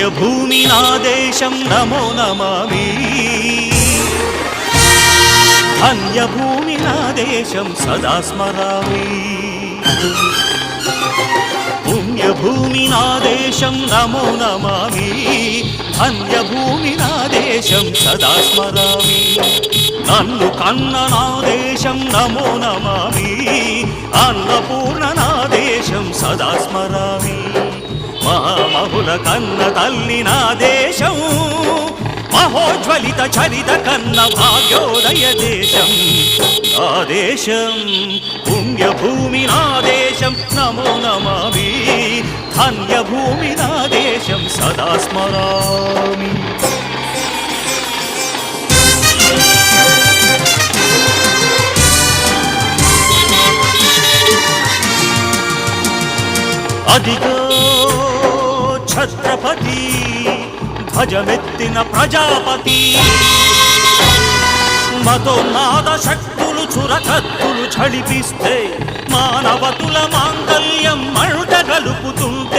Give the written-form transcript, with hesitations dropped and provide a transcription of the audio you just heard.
పుణ్యభూమి నా దేశం నమో నమామి ధన్యభూమి నా దేశం సదా స్మరామి పుణ్యభూమి నా దేశం నమో నమామి ధన్యభూమి నా దేశం సదా స్మరామి నన్ను కన్న నా దేశం నమో నమామి అన్నపూర్ణ నా దేశం సదా స్మరామి మహామహుల కన్న తల్లి నా దేశం మహోజ్వలిత చరిత కన్న భాగ్యోదయ దేశం నా దేశం పుణ్యభూమి నా దేశం నమో నమామి ధన్యభూమి నా దేశం సదా స్మరామి అదిగో ఛత్రపతి ధ్వజమెత్తిన ప్రజాపతి మతోన్మాద శక్తులు చురకత్తులు ఝళిపిస్తే మానవతుల మాంగల్యం మంట గలుపుతుంటే